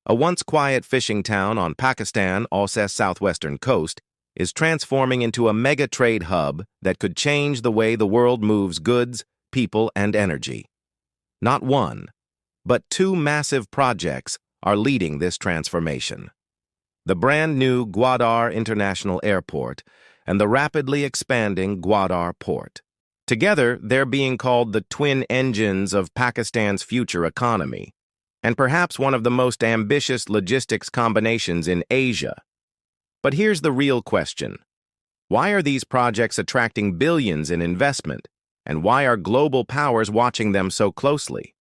A once quiet fishing town on Pakistan's southwestern coast is transforming into a mega trade hub that could change the way the world moves goods, people, and energy. Not one, but two massive projects are leading this transformation. The brand new Gwadar International Airport and the rapidly expanding Gwadar Port. Together, they're being called the twin engines of Pakistan's future economy, and perhaps one of the most ambitious logistics combinations in Asia. But here's the real question. Why are these projects attracting billions in investment, and why are global powers watching them so closely?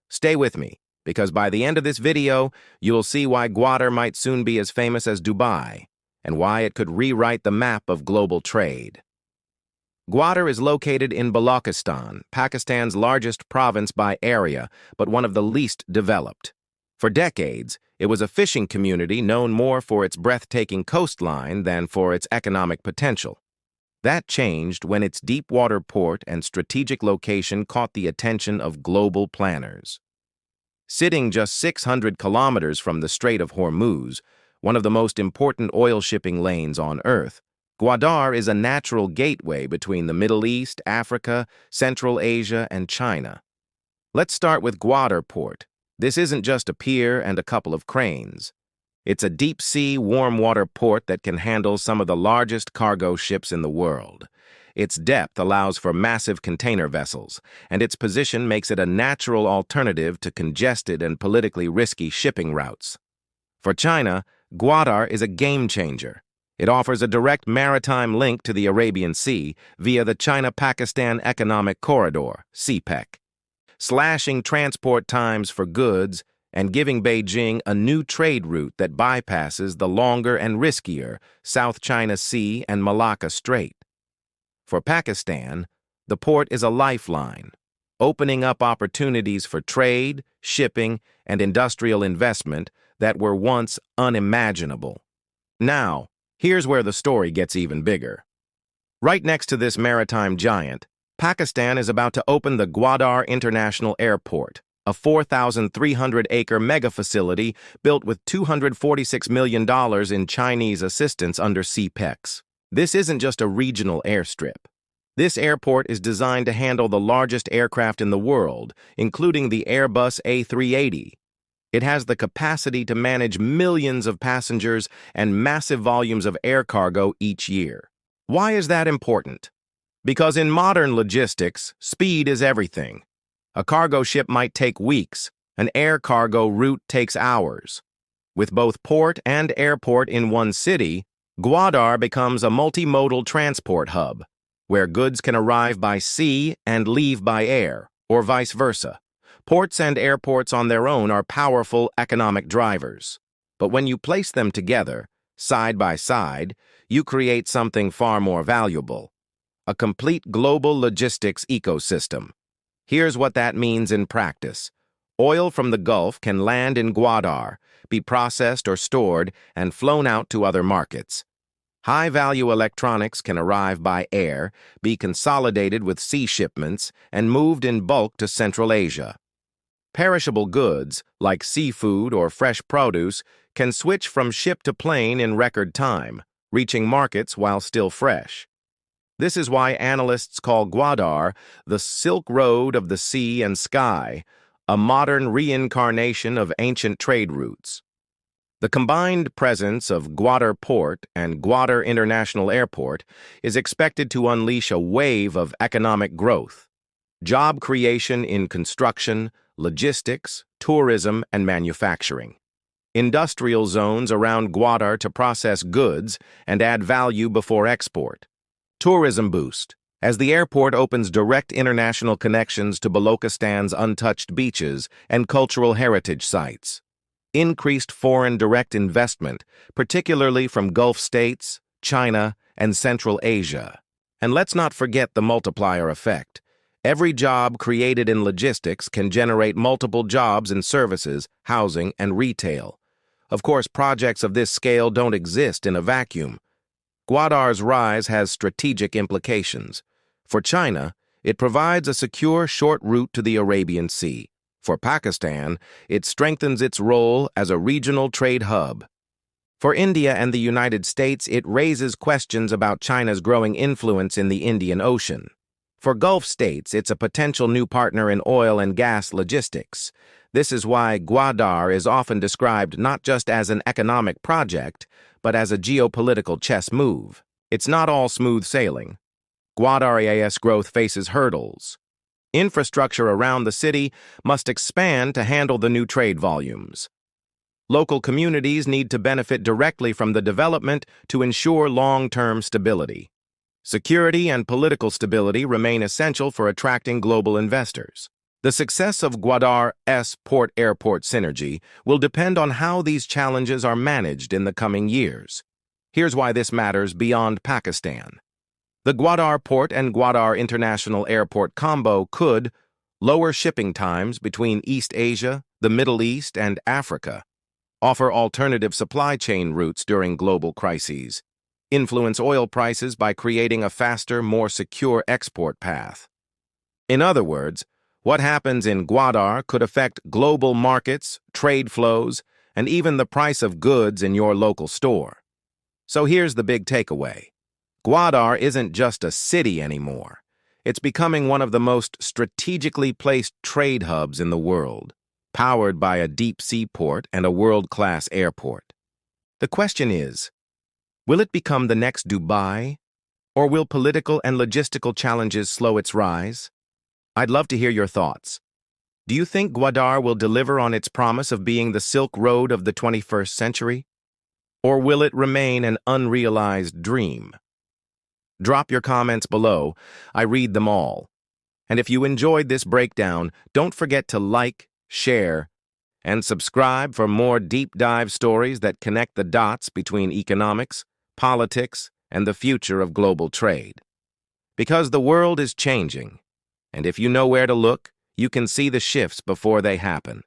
Stay with me, because by the end of this video, you'll see why Gwadar might soon be as famous as Dubai, and why it could rewrite the map of global trade. Gwadar is located in Balochistan, Pakistan's largest province by area, but one of the least developed. For decades, it was a fishing community known more for its breathtaking coastline than for its economic potential. That changed when its deep-water port and strategic location caught the attention of global planners. Sitting just 600 kilometers from the Strait of Hormuz, one of the most important oil shipping lanes on Earth, Gwadar is a natural gateway between the Middle East, Africa, Central Asia, and China. Let's start with Gwadar Port. This isn't just a pier and a couple of cranes. It's a deep-sea, warm-water port that can handle some of the largest cargo ships in the world. Its depth allows for massive container vessels, and its position makes it a natural alternative to congested and politically risky shipping routes. For China, Gwadar is a game-changer. It offers a direct maritime link to the Arabian Sea via the China-Pakistan Economic Corridor, CPEC, slashing transport times for goods and giving Beijing a new trade route that bypasses the longer and riskier South China Sea and Malacca Strait. For Pakistan, the port is a lifeline, opening up opportunities for trade, shipping, and industrial investment that were once unimaginable. Now, here's where the story gets even bigger. Right next to this maritime giant, Pakistan is about to open the Gwadar International Airport, a 4,300-acre mega-facility built with $246 million in Chinese assistance under CPEC. This isn't just a regional airstrip. This airport is designed to handle the largest aircraft in the world, including the Airbus A380. It has the capacity to manage millions of passengers and massive volumes of air cargo each year. Why is that important? Because in modern logistics, speed is everything. A cargo ship might take weeks. An air cargo route takes hours. With both port and airport in one city, Gwadar becomes a multimodal transport hub, where goods can arrive by sea and leave by air, or vice versa. Ports and airports on their own are powerful economic drivers. But when you place them together, side by side, you create something far more valuable: a complete global logistics ecosystem. Here's what that means in practice. Oil from the Gulf can land in Gwadar, be processed or stored, and flown out to other markets. High-value electronics can arrive by air, be consolidated with sea shipments, and moved in bulk to Central Asia. Perishable goods, like seafood or fresh produce, can switch from ship to plane in record time, reaching markets while still fresh. This is why analysts call Gwadar the Silk Road of the sea and sky, a modern reincarnation of ancient trade routes. The combined presence of Gwadar Port and Gwadar International Airport is expected to unleash a wave of economic growth. Job creation in construction, logistics, tourism, and manufacturing. Industrial zones around Gwadar to process goods and add value before export. Tourism boost, as the airport opens direct international connections to Balochistan's untouched beaches and cultural heritage sites. Increased foreign direct investment, particularly from Gulf states, China, and Central Asia. And let's not forget the multiplier effect. Every job created in logistics can generate multiple jobs in services, housing, and retail. Of course, projects of this scale don't exist in a vacuum. Gwadar's rise has strategic implications. For China, it provides a secure short route to the Arabian Sea. For Pakistan, it strengthens its role as a regional trade hub. For India and the United States, it raises questions about China's growing influence in the Indian Ocean. For Gulf states, it's a potential new partner in oil and gas logistics. This is why Gwadar is often described not just as an economic project, but as a geopolitical chess move. It's not all smooth sailing. Gwadar EAS growth faces hurdles. Infrastructure around the city must expand to handle the new trade volumes. Local communities need to benefit directly from the development to ensure long-term stability. Security and political stability remain essential for attracting global investors. The success of Gwadar's port-airport synergy will depend on how these challenges are managed in the coming years. Here's why this matters beyond Pakistan. The Gwadar Port and Gwadar International Airport combo could lower shipping times between East Asia, the Middle East, and Africa, offer alternative supply chain routes during global crises, influence oil prices by creating a faster, more secure export path. In other words, what happens in Gwadar could affect global markets, trade flows, and even the price of goods in your local store. So here's the big takeaway. Gwadar isn't just a city anymore. It's becoming one of the most strategically placed trade hubs in the world, powered by a deep-sea port and a world-class airport. The question is, will it become the next Dubai, or will political and logistical challenges slow its rise? I'd love to hear your thoughts. Do you think Gwadar will deliver on its promise of being the Silk Road of the 21st century? Or will it remain an unrealized dream? Drop your comments below. I read them all. And if you enjoyed this breakdown, don't forget to like, share, and subscribe for more deep dive stories that connect the dots between economics, politics, and the future of global trade. Because the world is changing, and if you know where to look, you can see the shifts before they happen.